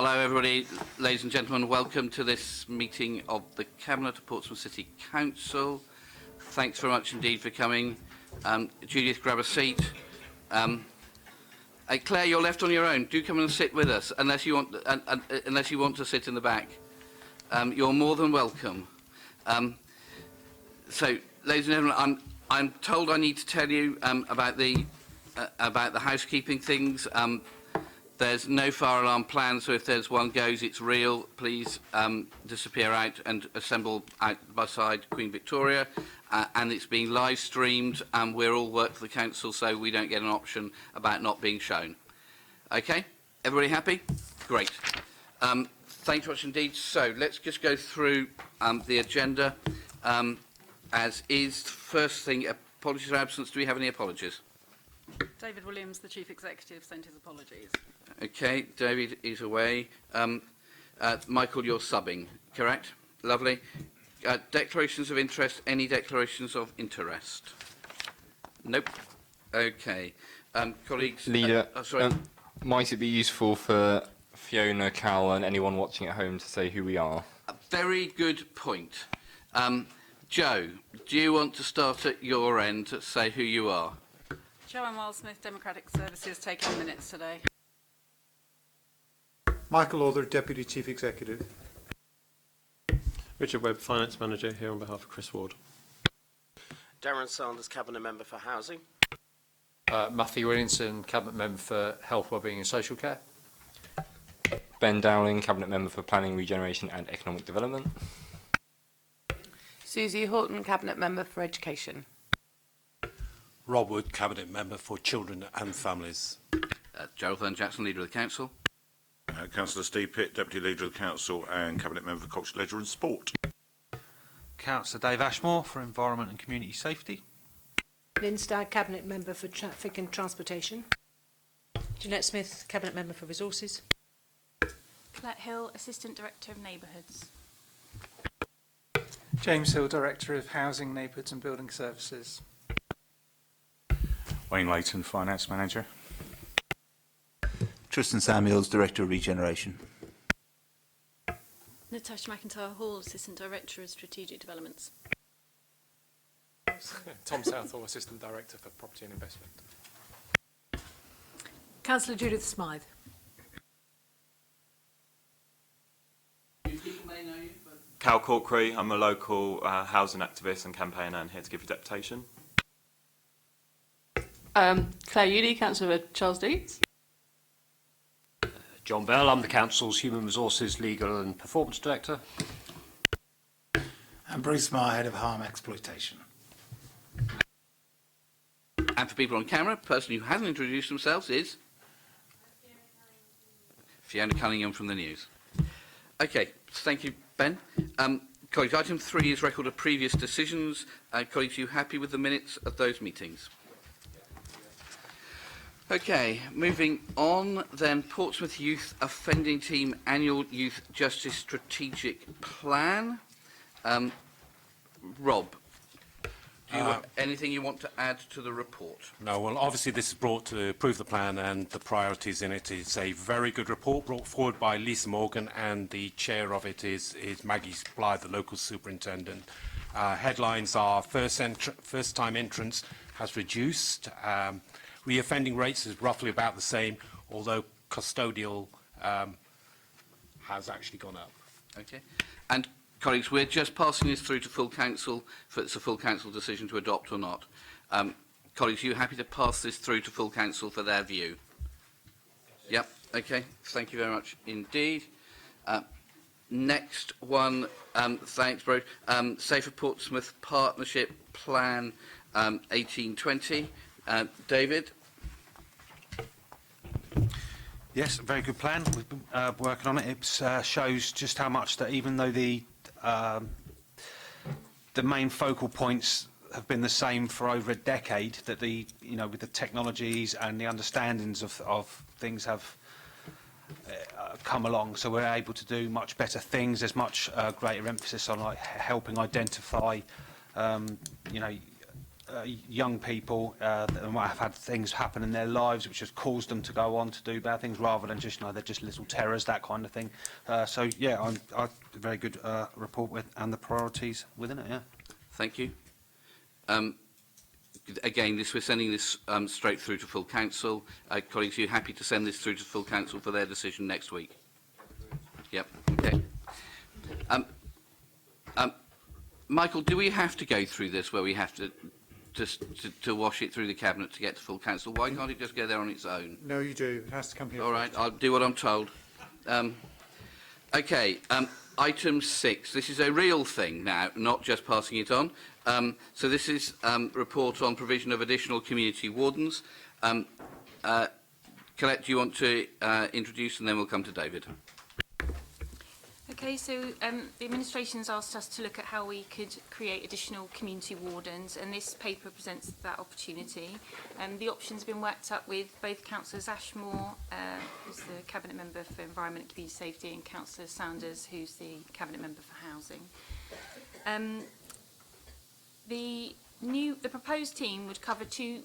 Hello everybody, ladies and gentlemen, welcome to this meeting of the Cabinet of Portsmouth City Council. Thanks very much indeed for coming. Judith, grab a seat. Claire, you're left on your own. Do come and sit with us, unless you want, unless you want to sit in the back. You're more than welcome. So, ladies and gentlemen, I'm told I need to tell you about the housekeeping things. There's no fire alarm plan, so if there's one goes, it's real. Please disappear out and assemble out by side Queen Victoria. And it's being live streamed, and we're all work for the council, so we don't get an option about not being shown. Okay, everybody happy? Great. Thanks very much indeed. So let's just go through the agenda as is. First thing, apologies for absence. Do we have any apologies? David Williams, the Chief Executive, sent his apologies. Okay, David is away. Michael, you're subbing, correct? Lovely. Declarations of interest, any declarations of interest? Nope. Okay. Colleagues... Leader, sorry. might it be useful for Fiona, Cal and anyone watching at home to say who we are? A very good point. Joe, do you want to start at your end to say who you are? Joanne Wildsmith, Democratic Services, taking minutes today. Michael Alder, Deputy Chief Executive. Richard Webb, Finance Manager, here on behalf of Chris Ward. Darren Sanders, Cabinet Member for Housing. Matthew Williamson, Cabinet Member for Health, Wellbeing and Social Care. Ben Dowling, Cabinet Member for Planning, Regeneration and Economic Development. Susie Horton, Cabinet Member for Education. Rob Wood, Cabinet Member for Children and Families. Gerald Thurn Jackson, Leader of the Council. Councillor Steve Pitt, Deputy Leader of the Council and Cabinet Member for Culture, Leisure and Sport. Councillor Dave Ashmore for Environment and Community Safety. Lynn Stagg, Cabinet Member for Traffic and Transportation. Jeanette Smith, Cabinet Member for Resources. Colette Hill, Assistant Director of Neighbourhoods. James Hill, Director of Housing, Neighbourhoods and Building Services. Wayne Layton, Finance Manager. Tristan Samuels, Director of Regeneration. Natasha McIntyre Hall, Assistant Director of Strategic Developments. Tom Southall, Assistant Director for Property and Investment. Councillor Judith Smythe. Cal Corkery, I'm a local housing activist and campaigner and here to give you deputation. Claire Udy, Councillor Charles Deeds. John Bell, I'm the Council's Human Resources, Legal and Performance Director. And Bruce Marr, Head of Harm Exploitation. And for people on camera, the person who hasn't introduced themselves is Fiona Cunningham from the News. Okay, thank you, Ben. Colleagues, item 3 is record of previous decisions. Colleagues, are you happy with the minutes of those meetings? Okay, moving on then, Portsmouth Youth Offending Team Annual Youth Justice Strategic Plan. Rob, do you anything you want to add to the report? No, well, obviously this is brought to approve the plan and the priorities in it. It's a very good report brought forward by Lisa Morgan, and the chair of it is Maggie Blythe, the local superintendent. Headlines are first-time entrance has reduced. Reoffending rates is roughly about the same, although custodial has actually gone up. Okay. And colleagues, we're just passing this through to full council, for it's a full council decision to adopt or not. Colleagues, are you happy to pass this through to full council for their view? Yep. Okay. Thank you very much indeed. Next one, thanks, bro. Safer Portsmouth Partnership Plan 1820. David? Yes, a very good plan. We've been working on it. It shows just how much that even though the main focal points have been the same for over a decade, that with the technologies and the understandings of things have come along, so we're able to do much better things. There's much greater emphasis on helping identify young people that might have had things happen in their lives which has caused them to go on to do bad things, rather than just, they're just little terrors, that kind of thing. So yeah, I very good report with, and the priorities within it. Yeah. Thank you. Again, we're sending this straight through to full council. Colleagues, are you happy to send this through to full council for their decision next week? Yep. Okay. Michael, do we have to go through this where we have to just to wash it through the cabinet to get to full council? Why can't it just go there on its own? No, you do. It has to come here. All right, I'll do what I'm told. Okay, item 6. This is a real thing now, not just passing it on. So this is report on provision of additional community wardens. Colette, do you want to introduce, and then we'll come to David? Okay, so the administration's asked us to look at how we could create additional community wardens, and this paper presents that opportunity. The option's been worked up with both Councillors Ashmore, who's the Cabinet Member for Environment and Community Safety, and Councillor Sanders, who's the Cabinet Member for Housing. The proposed team would cover two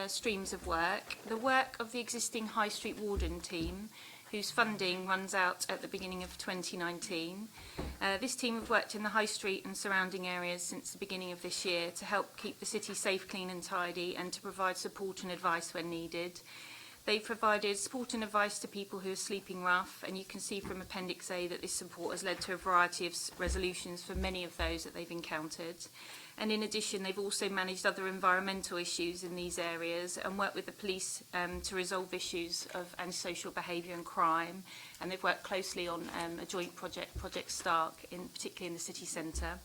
streams of work. The work of the existing High Street Warden team, whose funding runs out at the beginning of 2019. This team have worked in the High Street and surrounding areas since the beginning of this year to help keep the city safe, clean and tidy, and to provide support and advice when needed. They've provided support and advice to people who are sleeping rough, and you can see from Appendix A that this support has led to a variety of resolutions for many of those that they've encountered. And in addition, they've also managed other environmental issues in these areas and worked with the police to resolve issues of antisocial behaviour and crime. And they've worked closely on a joint project, Project Stark, particularly in the city centre.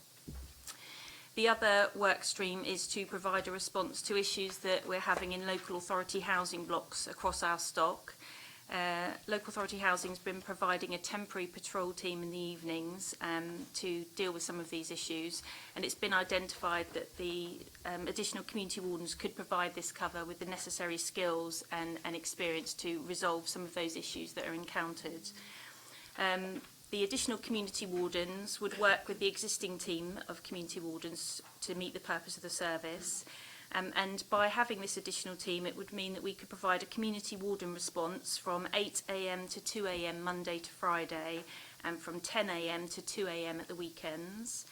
The other work stream is to provide a response to issues that we're having in local authority housing blocks across our stock. Local authority housing has been providing a temporary patrol team in the evenings to deal with some of these issues, and it's been identified that the additional community wardens could provide this cover with the necessary skills and experience to resolve some of those issues that are encountered. The additional community wardens would work with the existing team of community wardens to meet the purpose of the service. And by having this additional team, it would mean that we could provide a community warden response from 8 a.m. to 2 a.m. Monday to Friday, and from 10 a.m. to 2 a.m. at the weekends.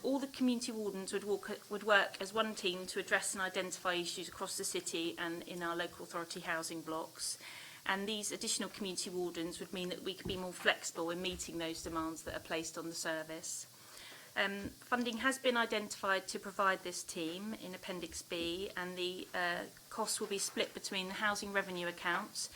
All the community wardens would work as one team to address and identify issues across the city and in our local authority housing blocks. And these additional community wardens would mean that we could be more flexible in meeting those demands that are placed on the service. Funding has been identified to provide this team in Appendix B, and the costs will be split between the housing revenue accounts,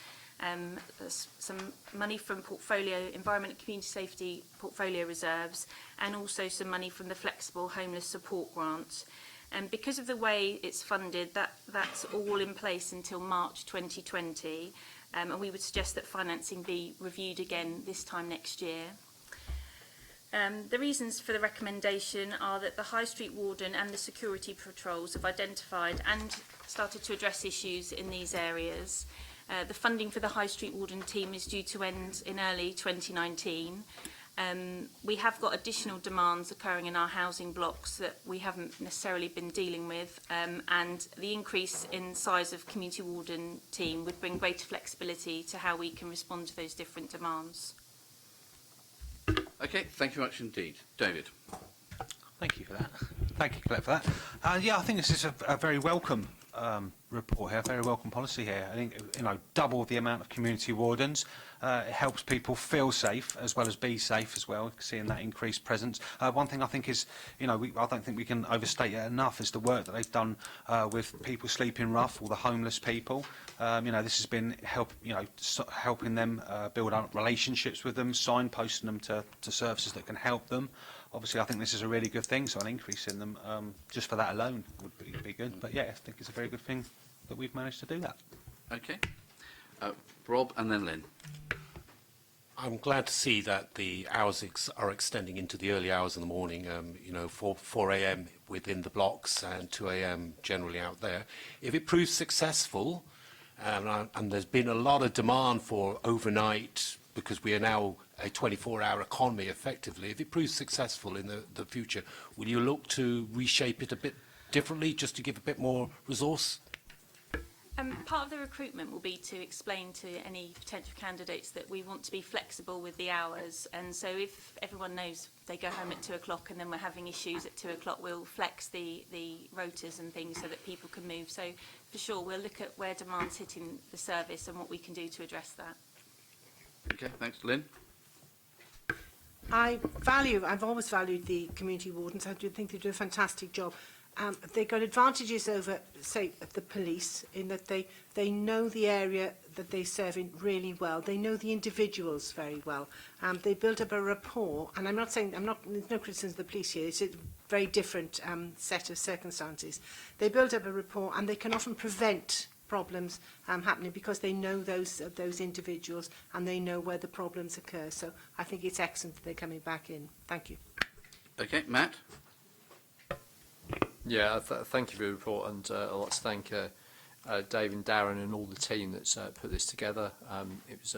some money from portfolio, environment and community safety portfolio reserves, and also some money from the flexible homeless support grant. And because of the way it's funded, that's all in place until March 2020, and we would suggest that financing be reviewed again this time next year. The reasons for the recommendation are that the High Street Warden and the security patrols have identified and started to address issues in these areas. The funding for the High Street Warden team is due to end in early 2019. We have got additional demands occurring in our housing blocks that we haven't necessarily been dealing with, and the increase in size of community warden team would bring greater flexibility to how we can respond to those different demands. Okay, thank you very much indeed. David. Thank you for that. Thank you, Colette, for that. Yeah, I think this is a very welcome report here, very welcome policy here. I think, double the amount of community wardens. It helps people feel safe as well as be safe as well, seeing that increased presence. One thing I think is, I don't think we can overstate it enough, is the work that they've done with people sleeping rough, all the homeless people. This has been helping them build up relationships with them, signposting them to services that can help them. Obviously, I think this is a really good thing, so an increase in them just for that alone would be good. But yeah, I think it's a very good thing that we've managed to do that. Okay. Rob and then Lynn. I'm glad to see that the hours are extending into the early hours in the morning, 4 a.m. within the blocks and 2 a.m. generally out there. If it proves successful, and there's been a lot of demand for overnight, because we are now a 24-hour economy effectively, if it proves successful in the future, will you look to reshape it a bit differently, just to give a bit more resource? Part of the recruitment will be to explain to any potential candidates that we want to be flexible with the hours, and so if everyone knows they go home at 2 o'clock and then we're having issues at 2 o'clock, we'll flex the rotas and things so that people can move. So for sure we'll look at where demand's hitting the service and what we can do to address that. Okay, thanks. Lynn? I've always valued the community wardens. I do think they do a fantastic job. They've got advantages over, say, the police in that they know the area that they serve in really well. They know the individuals very well. They build up a rapport, and there's no criticism of the police here. It's a very different set of circumstances. They build up a rapport, and they can often prevent problems happening because they know those individuals and they know where the problems occur. So I think it's excellent that they're coming back in. Thank you. Okay, Matt? Yeah, thank you for the report, and I'd like to thank Dave and Darren and all the team that's put this together. It was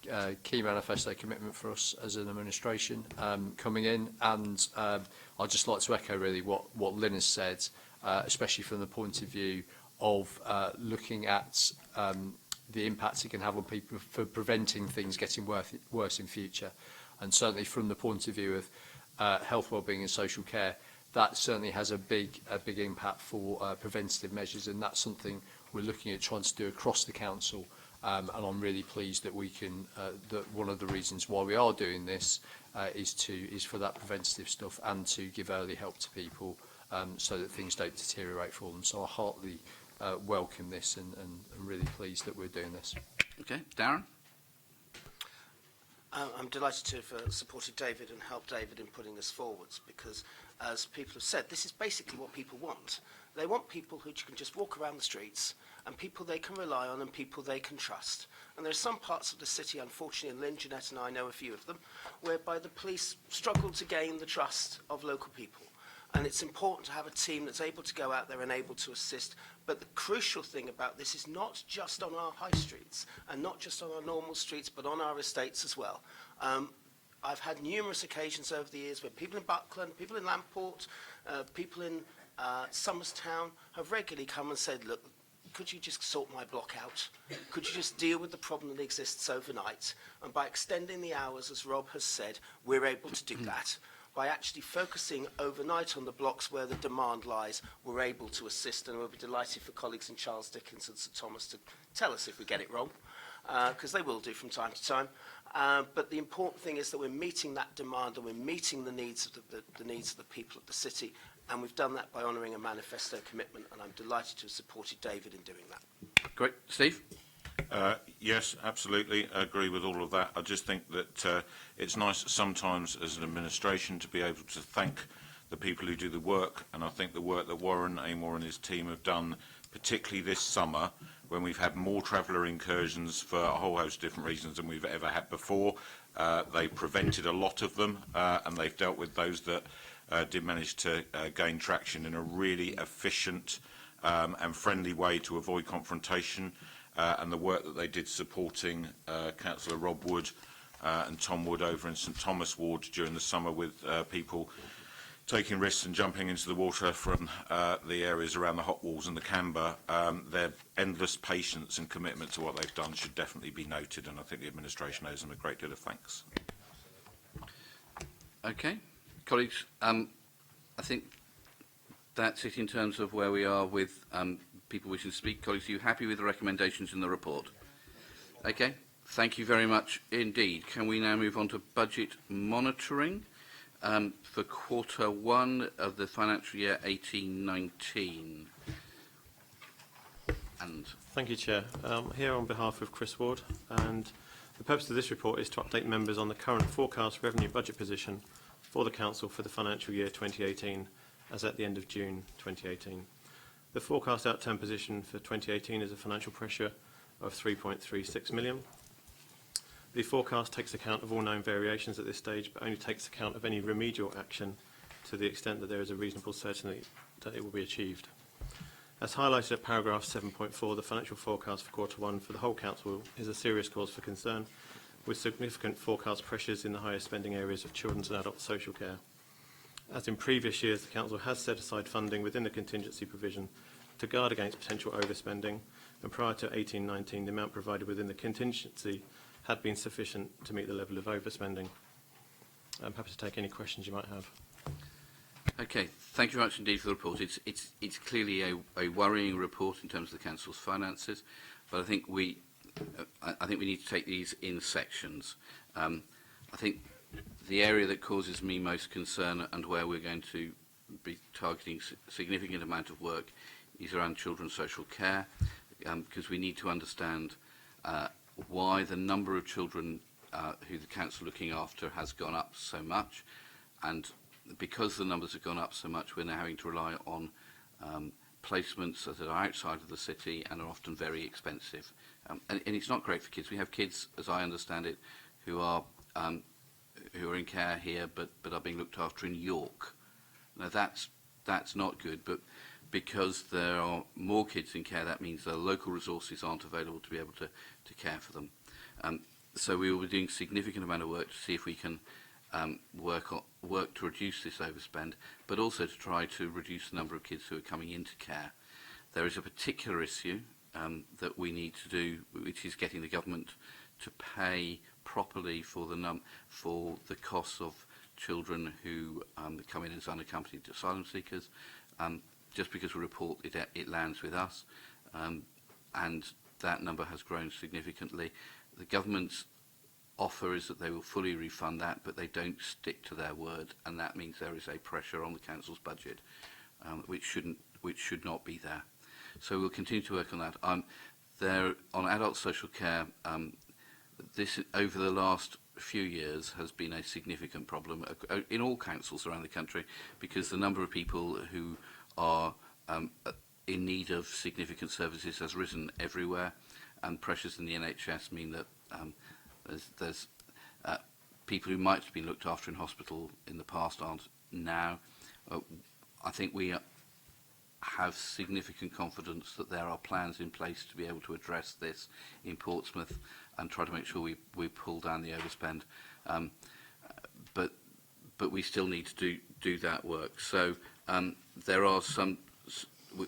a key manifesto commitment for us as an administration coming in, and I'd just like to echo really what Lynn has said, especially from the point of view of looking at the impact it can have on people for preventing things getting worse in future, and certainly from the point of view of health, wellbeing and social care, that certainly has a big impact for preventative measures, and that's something we're looking at trying to do across the council. And I'm really pleased that we can. That one of the reasons why we are doing this is for that preventative stuff and to give early help to people, so that things don't deteriorate for them. So I heartily welcome this, and I'm really pleased that we're doing this. Okay, Darren. I'm delighted to have supported David and helped David in putting this forwards because, as people have said, this is basically what people want. They want people who can just walk around the streets and people they can rely on and people they can trust. And there are some parts of the city, unfortunately, and Lynn, Jeanette and I know a few of them, whereby the police struggle to gain the trust of local people. And it's important to have a team that's able to go out there and able to assist. But the crucial thing about this is not just on our high streets and not just on our normal streets, but on our estates as well. I've had numerous occasions over the years where people in Buckland, people in Lamport, people in Somerstown have regularly come and said, look, could you just sort my block out? Could you just deal with the problem that exists overnight? And by extending the hours, as Rob has said, we're able to do that. By actually focusing overnight on the blocks where the demand lies, we're able to assist, and we'll be delighted for colleagues in Charles Dickens and St Thomas to tell us if we get it wrong, because they will do from time to time. But the important thing is that we're meeting that demand and we're meeting the needs of the needs of the people of the city, and we've done that by honouring a manifesto commitment, and I'm delighted to have supported David in doing that. Great. Steve? Yes, absolutely. I agree with all of that. I just think that it's nice sometimes as an administration to be able to thank the people who do the work, and I think the work that Warren Amor and his team have done, particularly this summer, when we've had more traveller incursions for a whole host of different reasons than we've ever had before. They prevented a lot of them, and they've dealt with those that did manage to gain traction in a really efficient and friendly way to avoid confrontation. And the work that they did supporting Councillor Rob Wood and Tom Wood over in St Thomas Ward during the summer with people taking risks and jumping into the water from the areas around the hot walls and the Camber. Their endless patience and commitment to what they've done should definitely be noted, and I think the administration owes them a great deal of thanks. Okay. Colleagues, I think that's it in terms of where we are with people wishing to speak. Colleagues, are you happy with the recommendations in the report? Okay, thank you very much indeed. Can we now move on to budget monitoring for Q1 of the financial year 18-19? And thank you, Chair. Here on behalf of Chris Ward, and the purpose of this report is to update members on the current forecast revenue budget position for the Council for the financial year 2018 as at the end of June 2018. The forecast outturn position for 2018 is a financial pressure of 3.36 million. The forecast takes account of all known variations at this stage, but only takes account of any remedial action to the extent that there is a reasonable certainty that it will be achieved. As highlighted at paragraph 7.4, the financial forecast for Q1 for the whole Council is a serious cause for concern, with significant forecast pressures in the highest spending areas of children's and adult social care. As in previous years, the Council has set aside funding within the contingency provision to guard against potential overspending, and prior to 18-19, the amount provided within the contingency had been sufficient to meet the level of overspending. I'm happy to take any questions you might have. Okay, thank you very much indeed for the report. It's clearly a worrying report in terms of the council's finances, but I think we need to take these in sections. I think the area that causes me most concern and where we're going to be targeting significant amount of work is around children's social care, because we need to understand why the number of children who the council are looking after has gone up so much, and because the numbers have gone up so much, we're now having to rely on placements that are outside of the city and are often very expensive. And it's not great for kids. We have kids, as I understand it, who are in care here but are being looked after in York. Now that's not good, but because there are more kids in care, that means the local resources aren't available to be able to care for them. So we will be doing a significant amount of work to see if we can work to reduce this overspend, but also to try to reduce the number of kids who are coming into care. There is a particular issue that we need to do, which is getting the government to pay properly for the costs of children who come in as unaccompanied asylum seekers. Just because we report it lands with us, and that number has grown significantly. The government's offer is that they will fully refund that, but they don't stick to their word, and that means there is a pressure on the council's budget, which should not be there. So we'll continue to work on that. There on adult social care, this over the last few years has been a significant problem in all councils around the country, because the number of people who are in need of significant services has risen everywhere, and pressures in the NHS mean that there's people who might have been looked after in hospital in the past aren't now. I think we have significant confidence that there are plans in place to be able to address this in Portsmouth and try to make sure we pull down the overspend. But we still need to do that work. So there are some.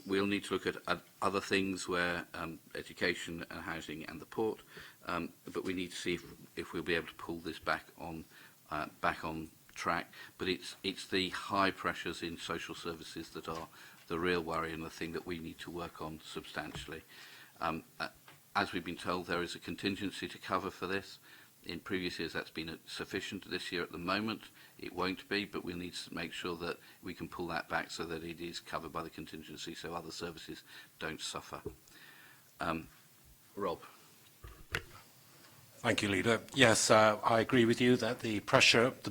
We'll need to look at other things where education and housing and the port, but we need to see if we'll be able to pull this back on track. But it's the high pressures in social services that are the real worry and the thing that we need to work on substantially. As we've been told, there is a contingency to cover for this. In previous years, that's been sufficient. This year, at the moment, it won't be, but we'll need to make sure that we can pull that back so that it is covered by the contingency, so other services don't suffer. Rob. Thank you, Leader. Yes, I agree with you that the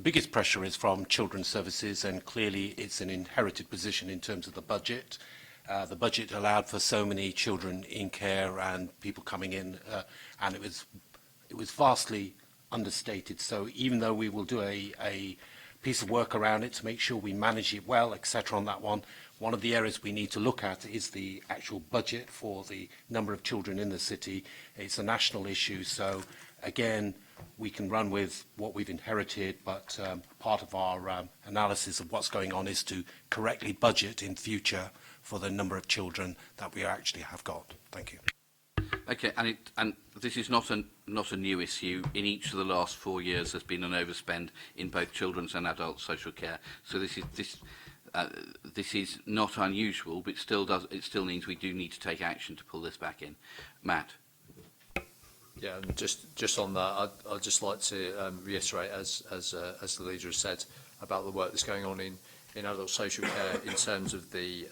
biggest pressure is from children's services, and clearly it's an inherited position in terms of the budget. The budget allowed for so many children in care and people coming in, and it was vastly understated. So even though we will do a piece of work around it to make sure we manage it well, etc. on that one of the areas we need to look at is the actual budget for the number of children in the city. It's a national issue, so again, we can run with what we've inherited, but part of our analysis of what's going on is to correctly budget in future for the number of children that we actually have got. Thank you. Okay, and this is not a new issue. In each of the last 4 years, there's been an overspend in both children's and adult social care. So this is not unusual, but it still means we do need to take action to pull this back in. Matt. Yeah, and just on that, I'd just like to reiterate, as the leader has said, about the work that's going on in adult social care in terms of the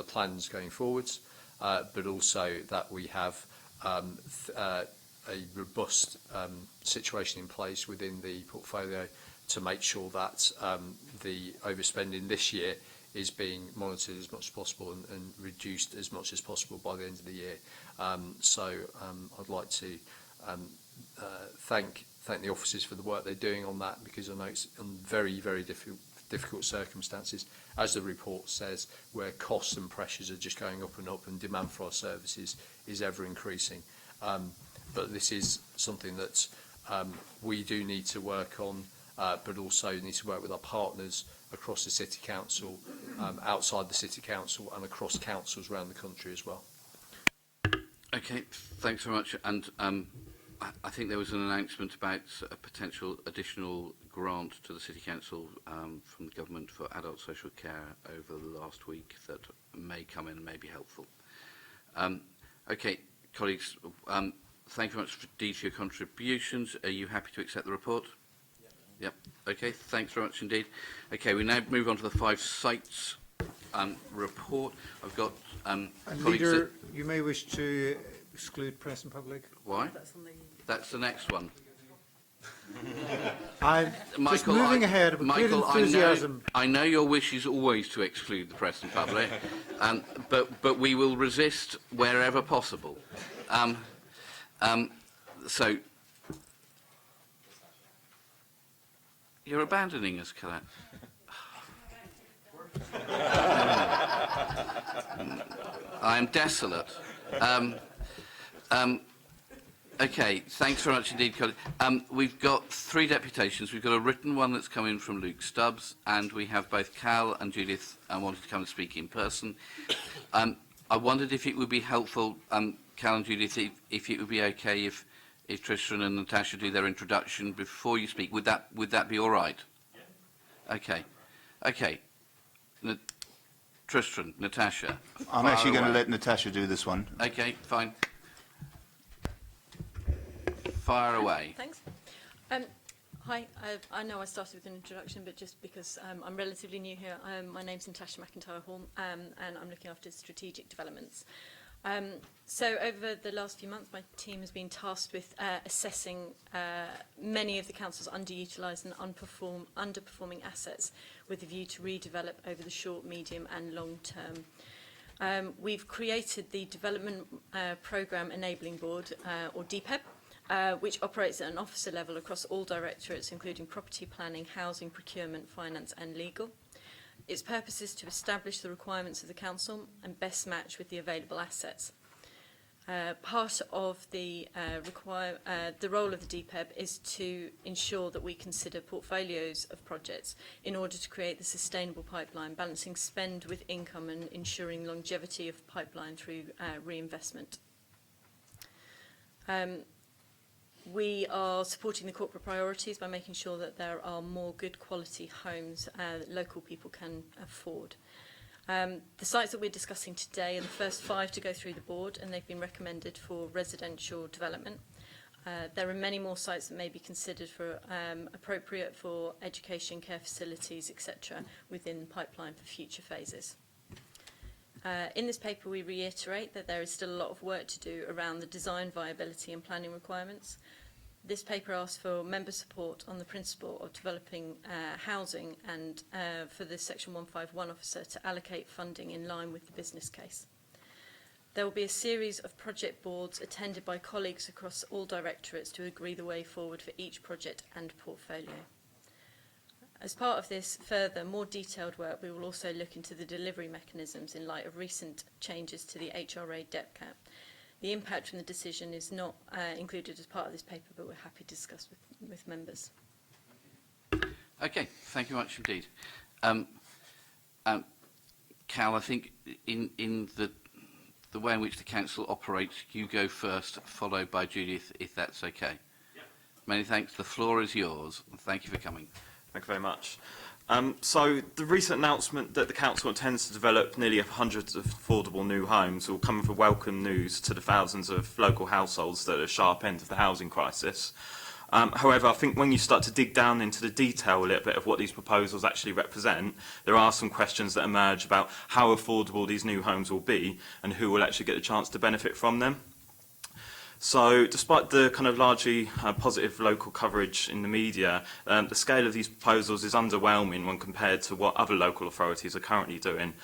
plans going forwards, but also that we have a robust situation in place within the portfolio to make sure that the overspending this year is being monitored as much as possible and reduced as much as possible by the end of the year. So I'd like to thank the officers for the work they're doing on that, because I know it's on very, very difficult circumstances, as the report says, where costs and pressures are just going up and demand for our services is ever increasing. But this is something that we do need to work on but also need to work with our partners across the City Council, outside the City Council and across councils around the country as well. Okay, thanks very much. And I think there was an announcement about a potential additional grant to the City Council from the government for adult social care over the last week that may come in and may be helpful. Okay, colleagues, thank you very much indeed for your contributions. Are you happy to accept the report? Yep. Okay, thanks very much indeed. Okay, we now move on to the 5 sites report. I've got colleagues Leader, you may wish to exclude press and public. Why? That's the next one. I'm just moving ahead with great enthusiasm. I know your wish is always to exclude the press and public, but we will resist wherever possible. So, you're abandoning us, Colette. I am desolate. Okay, thanks very much indeed, Colin. We've got 3 deputations. We've got a written one that's come in from Luke Stubbs, and we have both Cal and Judith wanted to come and speak in person. I wondered if it would be helpful, Cal and Judith, if it would be okay if Tristan and Natasha do their introduction before you speak. Would that be all right? Yeah. Okay. Tristan, Natasha. I'm actually going to let Natasha do this one. Okay, fine. Fire away. Thanks. Hi, I know I started with an introduction, but just because I'm relatively new here, my name's Natasha McIntyre-Hall, and I'm looking after strategic developments. So over the last few months, my team has been tasked with assessing many of the council's underutilised and underperforming assets with a view to redevelop over the short, medium and long term. We've created the Development Programme Enabling Board, or DPEB, which operates at an officer level across all directorates, including property planning, housing, procurement, finance and legal. Its purpose is to establish the requirements of the council and best match with the available assets. Part of the role of the DPEB is to ensure that we consider portfolios of projects in order to create the sustainable pipeline, balancing spend with income and ensuring longevity of pipeline through reinvestment. We are supporting the corporate priorities by making sure that there are more good quality homes that local people can afford. The sites that we're discussing today are the first 5 to go through the board, and they've been recommended for residential development. There are many more sites that may be considered for appropriate for education, care facilities, etc., within the pipeline for future phases. In this paper, we reiterate that there is still a lot of work to do around the design viability and planning requirements. This paper asks for member support on the principle of developing housing and for the Section 151 officer to allocate funding in line with the business case. There will be a series of project boards attended by colleagues across all directorates to agree the way forward for each project and portfolio. As part of this further, more detailed work, we will also look into the delivery mechanisms in light of recent changes to the HRA debt cap. The impact from the decision is not included as part of this paper, but we're happy to discuss with members. Okay, thank you much indeed. Cal, I think in the way in which the council operates, you go first, followed by Judith, if that's okay. Yeah. Many thanks. The floor is yours. Thank you for coming. Thank you very much. So the recent announcement that the council intends to develop nearly 100 affordable new homes will come with a welcome news to the thousands of local households that are at the sharp end of the housing crisis. However, I think when you start to dig down into the detail a little bit of what these proposals actually represent, there are some questions that emerge about how affordable these new homes will be and who will actually get the chance to benefit from them. So despite the kind of largely positive local coverage in the media, the scale of these proposals is underwhelming when compared to what other local authorities are currently doing.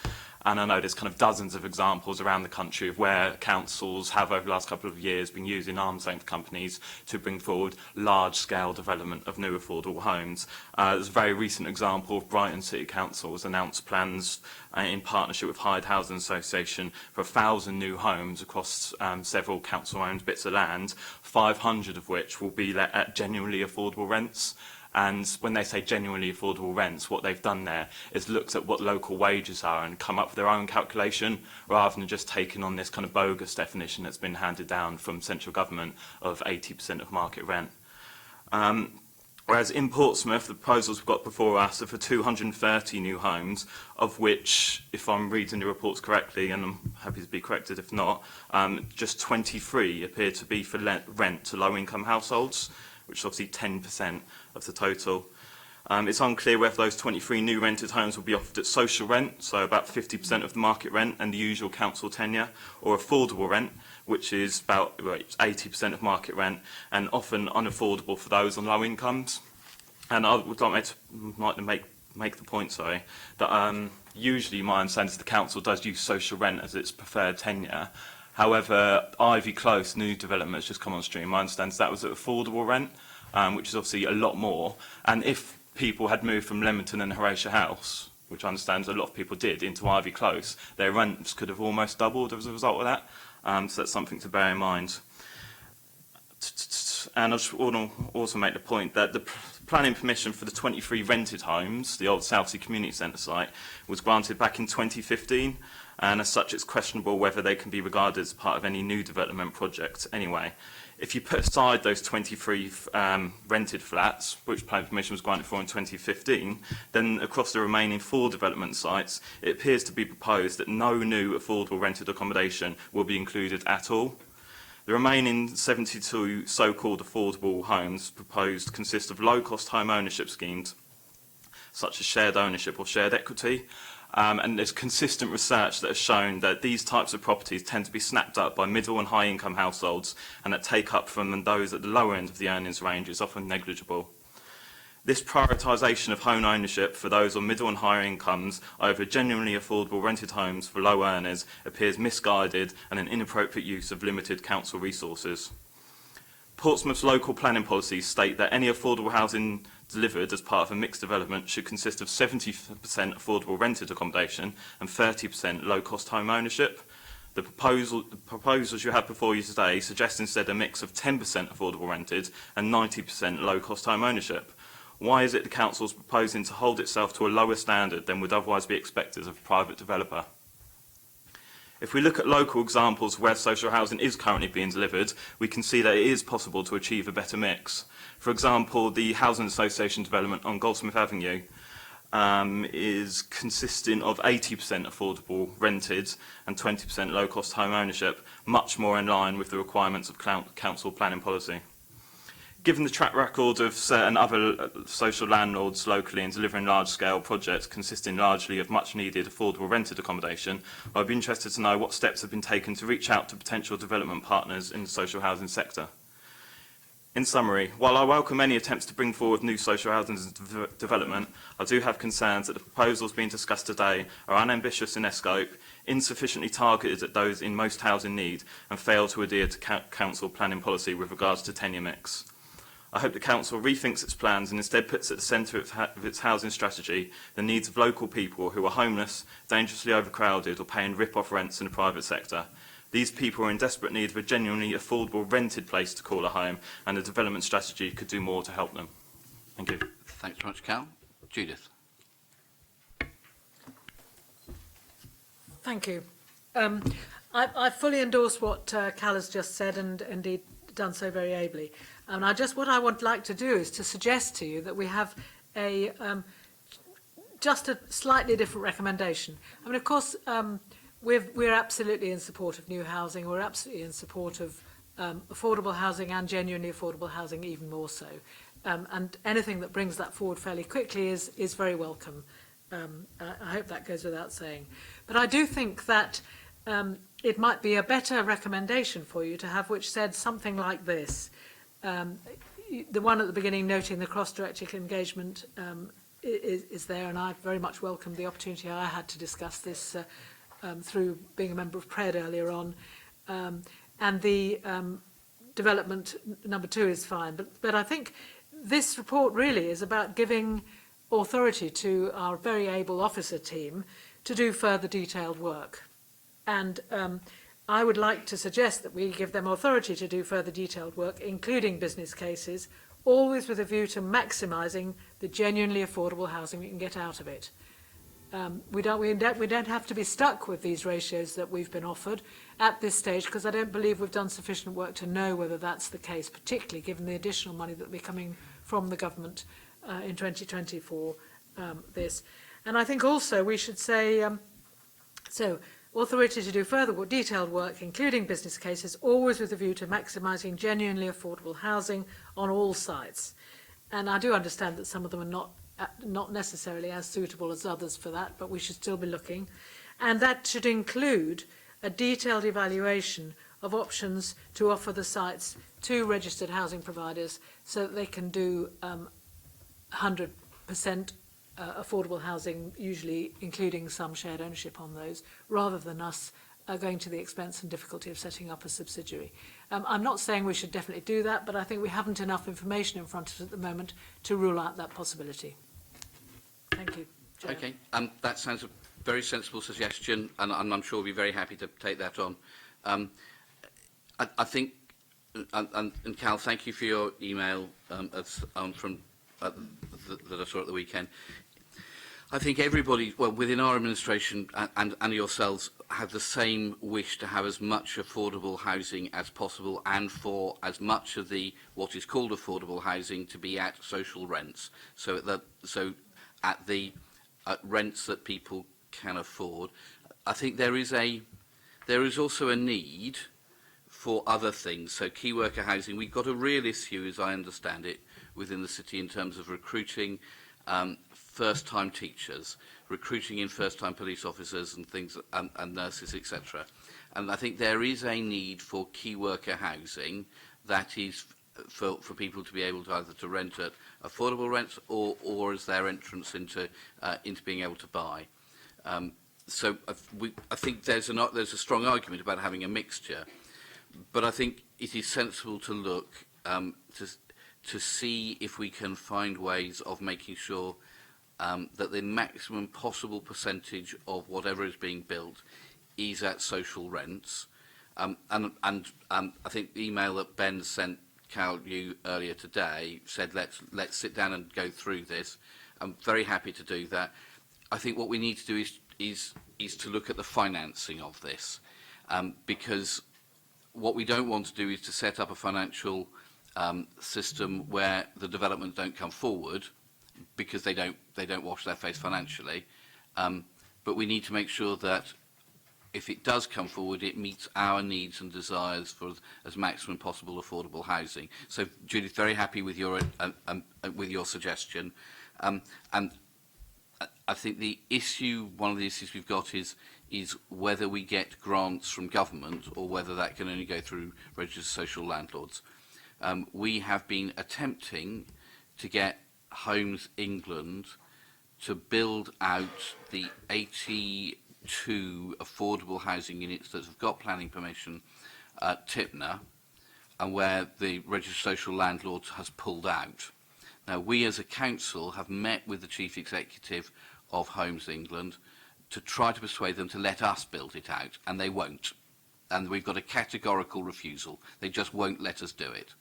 And I know there's kind of dozens of examples around the country of where councils have over the last couple of years been using arm's length companies to bring forward large-scale development of new affordable homes. There's a very recent example of Brighton City Council has announced plans in partnership with Hyde Housing Association for 1,000 new homes across several council-owned bits of land, 500 of which will be let at genuinely affordable rents. And when they say genuinely affordable rents, what they've done there is looked at what local wages are and come up with their own calculation, rather than just taking on this kind of bogus definition that's been handed down from central government of 80% of market rent. Whereas in Portsmouth, the proposals we've got before us are for 230 new homes, of which, if I'm reading the reports correctly, and I'm happy to be corrected if not, just 23 appear to be for rent to low-income households, which is obviously 10% of the total. It's unclear whether those 23 new rented homes will be offered at social rent, so about 50% of the market rent and the usual council tenure, or affordable rent, which is about 80% of market rent, and often unaffordable for those on low incomes. And I would like to make the point, that usually my understanding is the council does use social rent as its preferred tenure. However, Ivy Close, new development has just come on stream. My understanding is that was at affordable rent, which is obviously a lot more. And if people had moved from Leamington and Horatio House, which I understand a lot of people did, into Ivy Close, their rents could have almost doubled as a result of that. So that's something to bear in mind. And I just want to also make the point that the planning permission for the 23 rented homes, the old Southsea Community Centre site, was granted back in 2015, and as such it's questionable whether they can be regarded as part of any new development project anyway. If you put aside those 23 rented flats, which planning permission was granted for in 2015, then across the remaining 4 development sites, it appears to be proposed that no new affordable rented accommodation will be included at all. The remaining 72 so-called affordable homes proposed consist of low-cost home ownership schemes, such as shared ownership or shared equity, and there's consistent research that has shown that these types of properties tend to be snapped up by middle and high income households, and that take up from those at the lower end of the earnings range is often negligible. This prioritisation of home ownership for those on middle and higher incomes over genuinely affordable rented homes for low earners appears misguided and an inappropriate use of limited council resources. Portsmouth's local planning policies state that any affordable housing delivered as part of a mixed development should consist of 70% affordable rented accommodation and 30% low-cost home ownership. The proposals you have before you today suggest instead a mix of 10% affordable rented and 90% low-cost home ownership. Why is it the council is proposing to hold itself to a lower standard than would otherwise be expected of a private developer? If we look at local examples where social housing is currently being delivered, we can see that it is possible to achieve a better mix. For example, the Housing Association development on Goldsmith Avenue is consisting of 80% affordable rented and 20% low-cost home ownership, much more in line with the requirements of council planning policy. Given the track record of certain other social landlords locally in delivering large-scale projects consisting largely of much-needed affordable rented accommodation, I'd be interested to know what steps have been taken to reach out to potential development partners in the social housing sector. In summary, while I welcome any attempts to bring forward new social housing development, I do have concerns that the proposals being discussed today are unambitious in their scope, insufficiently targeted at those in most housing need, and fail to adhere to council planning policy with regards to tenure mix. I hope the Council rethinks its plans and instead puts at the centre of its housing strategy the needs of local people who are homeless, dangerously overcrowded or paying rip-off rents in the private sector. These people are in desperate need of a genuinely affordable rented place to call a home, and a development strategy could do more to help them. Thank you. Thanks very much, Cal. Judith. Thank you. I fully endorse what Cal has just said, and indeed done so very ably. And what I would like to do is to suggest to you that we have just a slightly different recommendation. I mean, of course, we're absolutely in support of new housing. We're absolutely in support of affordable housing and genuinely affordable housing even more so. And anything that brings that forward fairly quickly is very welcome. I hope that goes without saying. But I do think that it might be a better recommendation for you to have which said something like this. The one at the beginning noting the cross-directional engagement is there, and I very much welcome the opportunity I had to discuss this through being a member of PRED earlier on. And the development number 2 is fine. But I think this report really is about giving authority to our very able officer team to do further detailed work. And I would like to suggest that we give them authority to do further detailed work, including business cases, always with a view to maximising the genuinely affordable housing we can get out of it. We don't have to be stuck with these ratios that we've been offered at this stage, because I don't believe we've done sufficient work to know whether that's the case, particularly given the additional money that will be coming from the government in 2020 for this. And I think also we should say, authority to do further detailed work, including business cases, always with a view to maximising genuinely affordable housing on all sites. And I do understand that some of them are not necessarily as suitable as others for that, but we should still be looking. And that should include a detailed evaluation of options to offer the sites to registered housing providers so that they can do 100% affordable housing, usually including some shared ownership on those, rather than us going to the expense and difficulty of setting up a subsidiary. I'm not saying we should definitely do that, but I think we haven't enough information in front of us at the moment to rule out that possibility. Thank you, Chair. Okay, that sounds a very sensible suggestion, and I'm sure we'll be very happy to take that on. I think, and Cal, thank you for your email that I saw at the weekend. I think everybody, well, within our administration and yourselves, have the same wish to have as much affordable housing as possible, and for as much of the what is called affordable housing to be at social rents, so at the rents that people can afford. I think there is also a need for other things. So key worker housing, we've got a real issue, as I understand it, within the city in terms of recruiting first-time teachers, recruiting in first-time police officers and things, and nurses, etc. And I think there is a need for key worker housing that is for people to be able to either to rent at affordable rents or as their entrance into being able to buy. So I think there's a strong argument about having a mixture, but I think it is sensible to look to see if we can find ways of making sure that the maximum possible percentage of whatever is being built is at social rents. And I think the email that Ben sent Cal you earlier today said let's sit down and go through this. I'm very happy to do that. I think what we need to do is to look at the financing of this, because what we don't want to do is to set up a financial system where the development don't come forward because they don't wash their face financially, but we need to make sure that if it does come forward, it meets our needs and desires for as maximum possible affordable housing. So, Judith, very happy with your suggestion, and I think one of the issues we've got is whether we get grants from government or whether that can only go through registered social landlords. We have been attempting to get Homes England to build out the 82 affordable housing units that have got planning permission at Tipner, and where the registered social landlord has pulled out. Now, we as a council have met with the chief executive of Homes England to try to persuade them to let us build it out, and they won't. And we've got a categorical refusal. They just won't let us do it,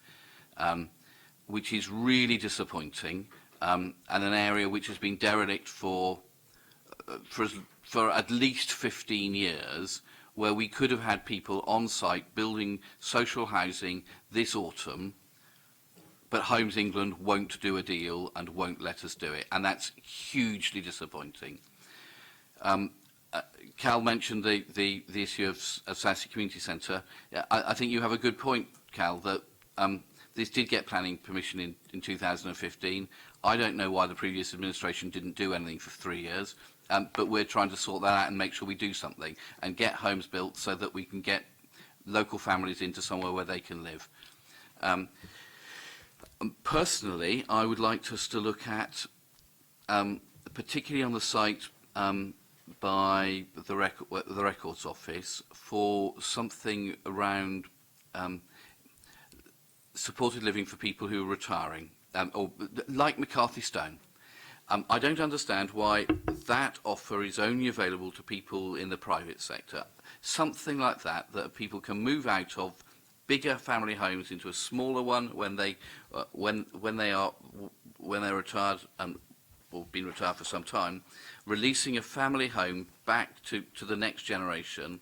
which is really disappointing, and an area which has been derelict for at least 15 years, where we could have had people on site building social housing this autumn, but Homes England won't do a deal and won't let us do it, and that's hugely disappointing. Cal mentioned the issue of Southsea Community Centre. I think you have a good point, Cal, that this did get planning permission in 2015. I don't know why the previous administration didn't do anything for 3 years, but we're trying to sort that out and make sure we do something and get homes built so that we can get local families into somewhere where they can live. Personally, I would like us to look at, particularly on the site by the Records Office, for something around supported living for people who are retiring, or like McCarthy Stone. I don't understand why that offer is only available to people in the private sector. Something like that people can move out of bigger family homes into a smaller one when they're retired or been retired for some time, releasing a family home back to the next generation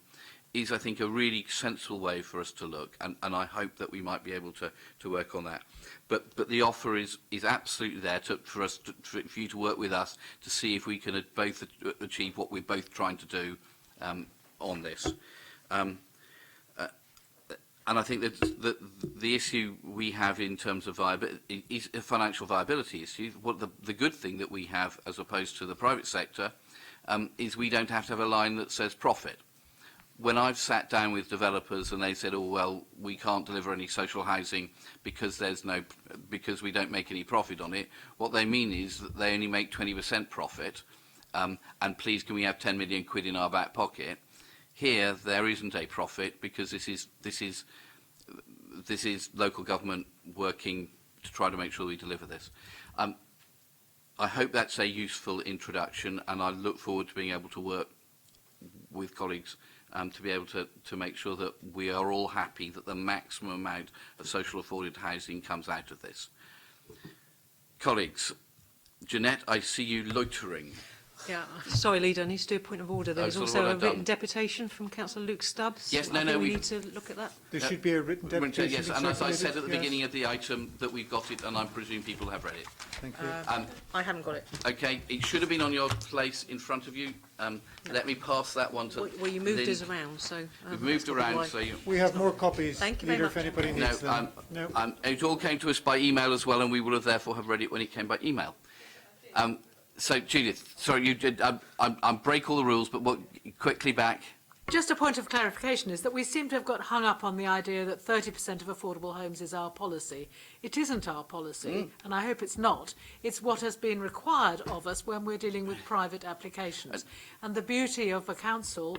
is, I think, a really sensible way for us to look, and I hope that we might be able to work on that. But the offer is absolutely there for you to work with us to see if we can both achieve what we're both trying to do on this. And I think that the issue we have in terms of viability is a financial viability issue. What the good thing that we have, as opposed to the private sector, is we don't have to have a line that says profit. When I've sat down with developers and they said, "Oh well, we can't deliver any social housing because because we don't make any profit on it," what they mean is that they only make 20% profit, and please can we have 10 million quid in our back pocket? Here there isn't a profit because this is local government working to try to make sure we deliver this. I hope that's a useful introduction, and I look forward to being able to work with colleagues to be able to make sure that we are all happy that the maximum amount of social afforded housing comes out of this. Colleagues, Jeanette, I see you loitering. Yeah, sorry, Leader, I need to do a point of order. There is also a written deputation from Councillor Luke Stubbs. Yes, I think we need to look at that. There should be a written deputation. Yes, and as I said at the beginning of the item, that we've got it, and I presume people have read it. Thank you. I haven't got it. Okay, it should have been on your place in front of you. Let me pass that one to Well, you moved Lynn. us around, so... We've moved around, so you... We have more copies, Thank you very Leader, much. if anybody needs them. It all came to us by email as well, and we would have therefore have read it when it came by email. So, Judith, sorry, you did. I break all the rules, but quickly back. Just a point of clarification is that we seem to have got hung up on the idea that 30% of affordable homes is our policy. It isn't our policy, and I hope it's not. It's what has been required of us when we're dealing with private applications. And the beauty of a council,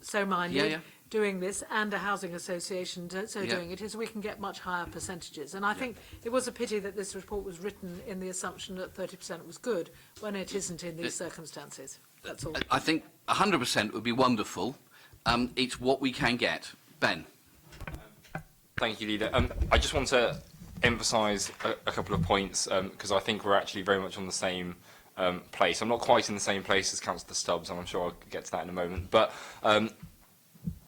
so minded, doing this, and a housing association doing it, is we can get much higher percentages. And I think it was a pity that this report was written in the assumption that 30% was good, when it isn't in these circumstances. That's all. I think 100% would be wonderful. It's what we can get. Ben. Thank you, Leader. I just want to emphasise a couple of points because I think we're actually very much on the same place. I'm not quite in the same place as Councillor Stubbs, and I'm sure I'll get to that in a moment. But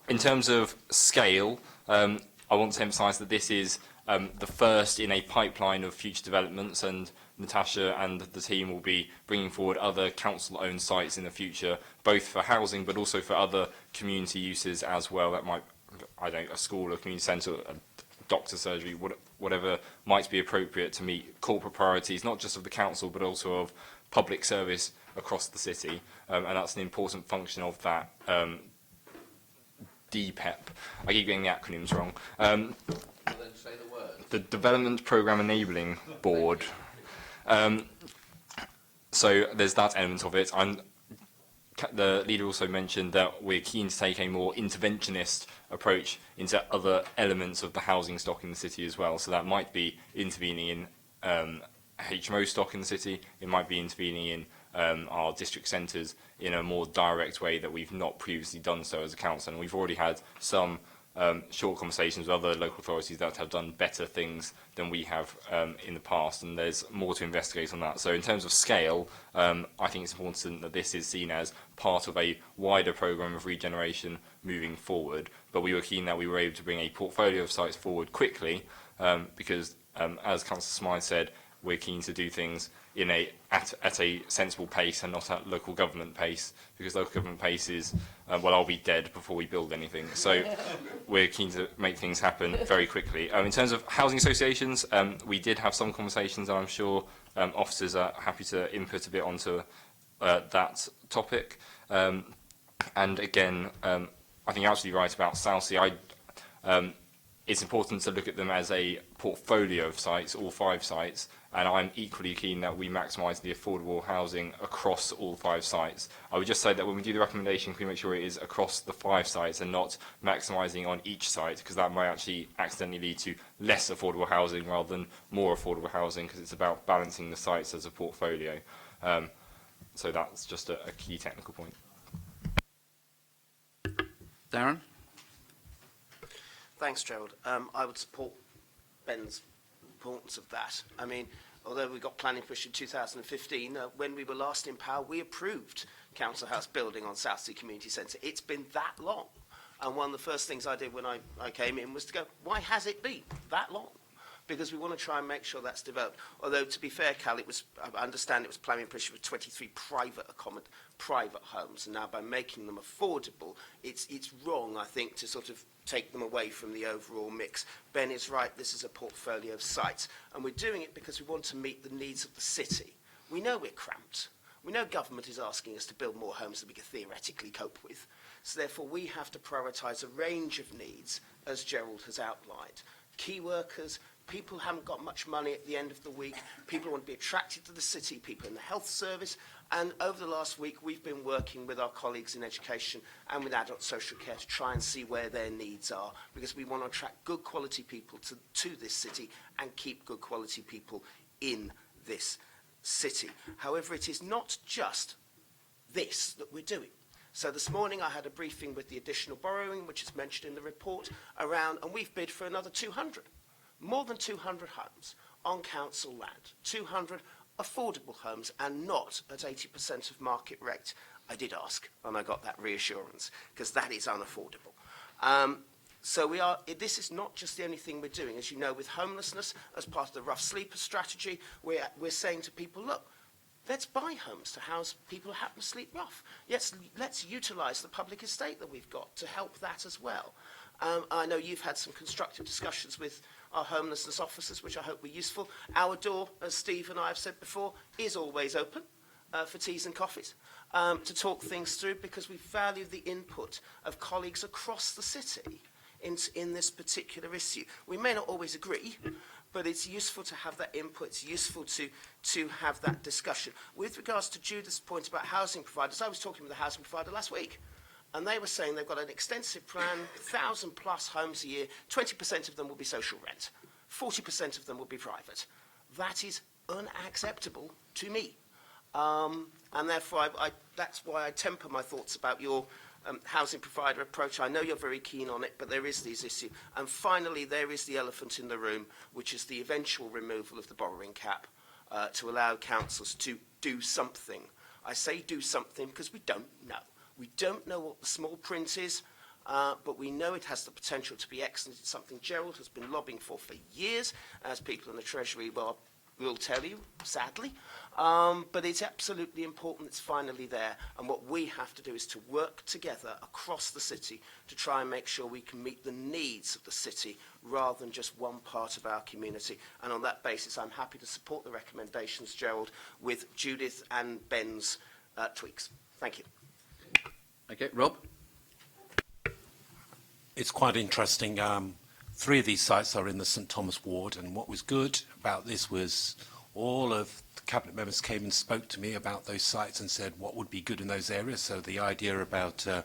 in terms of scale, I want to emphasise that this is the first in a pipeline of future developments, and Natasha and the team will be bringing forward other council-owned sites in the future, both for housing but also for other community uses as well. That might, I don't know, a school, a community centre, a doctor's surgery, whatever might be appropriate to meet corporate priorities, not just of the council but also of public service across the city, and that's an important function of that DPEP. I keep getting the acronyms wrong. Then say the word. The Development Programme Enabling Board. So there's that element of it. The leader also mentioned that we're keen to take a more interventionist approach into other elements of the housing stock in the city as well. So that might be intervening in HMO stock in the city. It might be intervening in our district centres in a more direct way that we've not previously done so as a council. And we've already had some short conversations with other local authorities that have done better things than we have in the past, and there's more to investigate on that. So in terms of scale, I think it's important that this is seen as part of a wider programme of regeneration moving forward, but we were keen that we were able to bring a portfolio of sites forward quickly because, as Councillor Smythe said, we're keen to do things in at a sensible pace and not at local government pace, because local government pace is, well, I'll be dead before we build anything. So we're keen to make things happen very quickly. In terms of housing associations, we did have some conversations, and I'm sure officers are happy to input a bit onto that topic. And again, I think you're absolutely right about Southsea. It's important to look at them as a portfolio of sites, all 5 sites, and I'm equally keen that we maximise the affordable housing across all 5 sites. I would just say that when we do the recommendation, can we make sure it is across the 5 sites and not maximising on each site, because that might actually accidentally lead to less affordable housing rather than more affordable housing, because it's about balancing the sites as a portfolio. So that's just a key technical point. Darren? Thanks, Gerald. I would support Ben's importance of that. I mean, although we got planning permission in 2015, when we were last in power, we approved council house building on Southsea Community Centre. It's been that long. And one of the first things I did when I came in was to go, why has it been that long? Because we want to try and make sure that's developed. Although, to be fair, Cal, I understand it was planning permission for 23 private homes. And now by making them affordable, it's wrong, I think, to sort of take them away from the overall mix. Ben is right, this is a portfolio of sites. And we're doing it because we want to meet the needs of the city. We know we're cramped. We know government is asking us to build more homes than we can theoretically cope with. So therefore, we have to prioritise a range of needs, as Gerald has outlined. Key workers, people who haven't got much money at the end of the week, people who want to be attracted to the city, people in the health service. And over the last week, we've been working with our colleagues in education and with adult social care to try and see where their needs are, because we want to attract good quality people to this city and keep good quality people in this city. However, it is not just this that we're doing. So this morning I had a briefing with the additional borrowing, which is mentioned in the report, around, and we've bid for another 200. More than 200 homes on council land, 200 affordable homes, and not at 80% of market rate. I did ask, and I got that reassurance, because that is unaffordable. So this is not just the only thing we're doing. As you know, with homelessness, as part of the rough sleeper strategy, we're saying to people, look, let's buy homes to house people who happen to sleep rough. Yes, let's utilise the public estate that we've got to help that as well. I know you've had some constructive discussions with our homelessness officers, which I hope were useful. Our door, as Steve and I have said before, is always open for teas and coffees to talk things through, because we value the input of colleagues across the city in this particular issue. We may not always agree, but it's useful to have that input. It's useful to have that discussion. With regards to Judith's point about housing providers, I was talking with a housing provider last week, and they were saying they've got an extensive plan, 1,000+ homes a year, 20% of them will be social rent, 40% of them will be private. That is unacceptable to me. And therefore, that's why I temper my thoughts about your housing provider approach. I know you're very keen on it, but there is these issues. And finally, there is the elephant in the room, which is the eventual removal of the borrowing cap to allow councils to do something. I say do something because we don't know. We don't know what the small print is, but we know it has the potential to be excellent. It's something Gerald has been lobbying for years, as people in the Treasury will tell you, sadly. But it's absolutely important it's finally there. And what we have to do is to work together across the city to try and make sure we can meet the needs of the city rather than just one part of our community. And on that basis, I'm happy to support the recommendations, Gerald, with Judith and Ben's tweaks. Thank you. Okay, Rob? It's quite interesting. 3 of these sites are in the St Thomas ward, and what was good about this was all of the cabinet members came and spoke to me about those sites and said what would be good in those areas. So the idea about the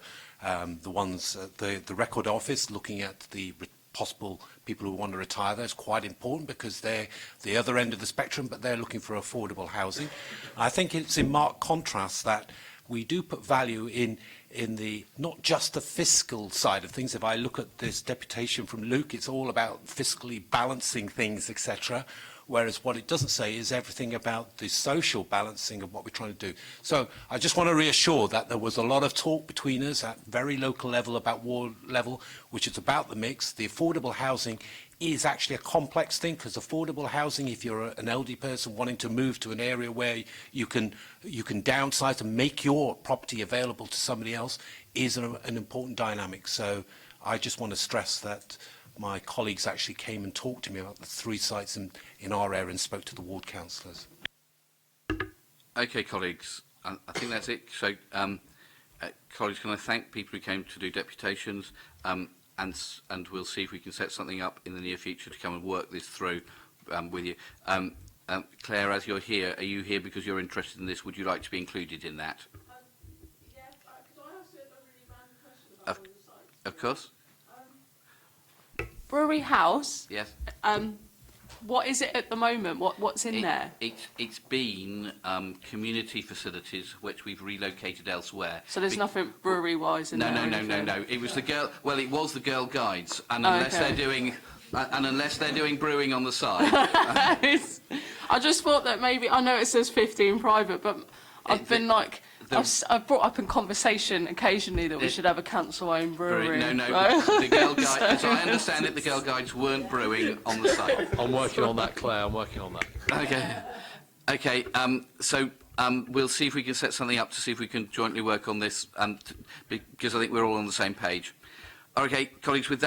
record office, looking at the possible people who want to retire there is quite important, because they're the other end of the spectrum, but they're looking for affordable housing. I think it's in marked contrast that we do put value in the not just the fiscal side of things. If I look at this deputation from Luke, it's all about fiscally balancing things, etc. Whereas what it doesn't say is everything about the social balancing of what we're trying to do. So I just want to reassure that there was a lot of talk between us at very local level about ward level, which is about the mix. The affordable housing is actually a complex thing, because affordable housing, if you're an elderly person wanting to move to an area where you can downsize and make your property available to somebody else, is an important dynamic. So I just want to stress that my colleagues actually came and talked to me about the 3 sites in our area and spoke to the ward councillors. Okay, colleagues, I think that's it. So, colleagues, can I thank people who came to do deputations, and we'll see if we can set something up in the near future to come and work this through with you. Claire, as you're here, are you here because you're interested in this? Would you like to be included in that? Yes, could I ask you a really random question about all the sites? Of course. Brewery House. Yes. what is it at the moment? What's in there? It's been community facilities which we've relocated elsewhere. So there's nothing brewery-wise in there? No. It was the girl. Well, it was the Girl Guides, and unless they're doing brewing on the side. I just thought that maybe, I know it says 15 private, but I've been like, I've brought up in conversation occasionally that we should have a council-owned brewery. No. The Girl Guides, as I understand it, the Girl Guides weren't brewing on the site. I'm working on that, Claire. I'm working on that. Okay. So we'll see if we can set something up to see if we can jointly work on this, because I think we're all on the same page. Okay, colleagues, with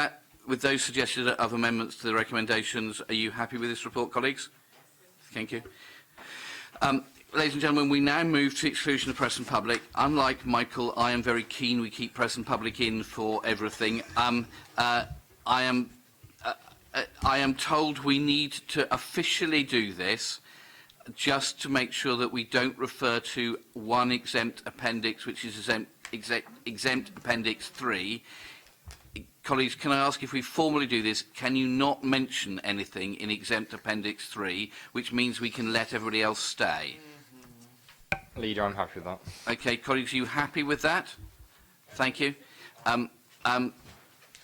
those suggested of amendments to the recommendations, are you happy with this report, colleagues? Thank you. Ladies and gentlemen, we now move to exclusion of press and public. Unlike Michael, I am very keen we keep press and public in for everything. I am told we need to officially do this just to make sure that we don't refer to one exempt appendix, which is exempt appendix 3. Colleagues, can I ask, if we formally do this, can you not mention anything in exempt appendix 3, which means we can let everybody else stay? Leader, I'm happy with that. Okay, colleagues, are you happy with that? Thank you.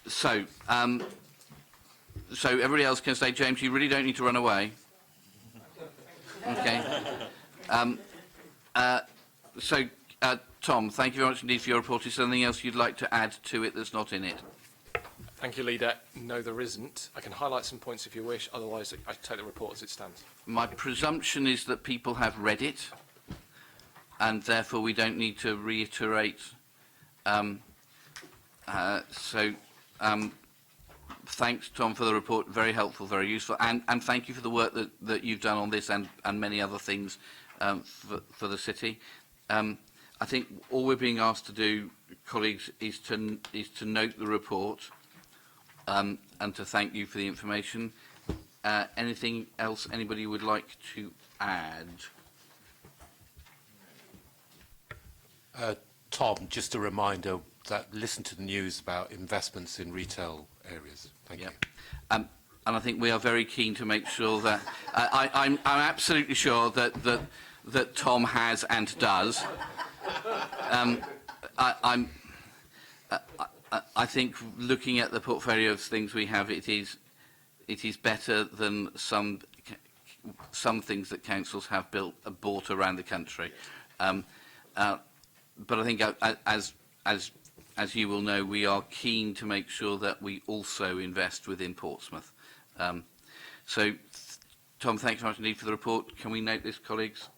So everybody else can stay. James, you really don't need to run away. Okay. Tom, thank you very much indeed for your report. Is there anything else you'd like to add to it that's not in it? Thank you, Leader. No, there isn't. I can highlight some points if you wish. Otherwise, I take the report as it stands. My presumption is that people have read it, and therefore we don't need to reiterate. Thanks, Tom, for the report. Very helpful, very useful, and thank you for the work that you've done on this and many other things for the city. I think all we're being asked to do, colleagues, is to note the report and to thank you for the information. Anything else anybody would like to add? Tom, just a reminder that listen to the news about investments in retail areas. Thank you. And I think we are very keen to make sure that I'm absolutely sure that Tom has and does. I think looking at the portfolio of things we have, it is better than some things that councils have bought around the country. But I think, as you will know, we are keen to make sure that we also invest within Portsmouth. So, Tom, thanks very much indeed for the report. Can we note this, colleagues?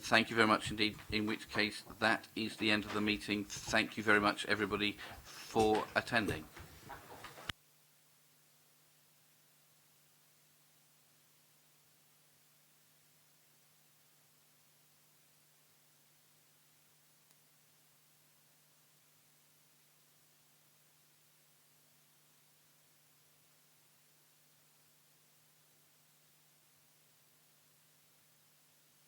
Thank you very much indeed, in which case that is the end of the meeting. Thank you very much, everybody, for attending.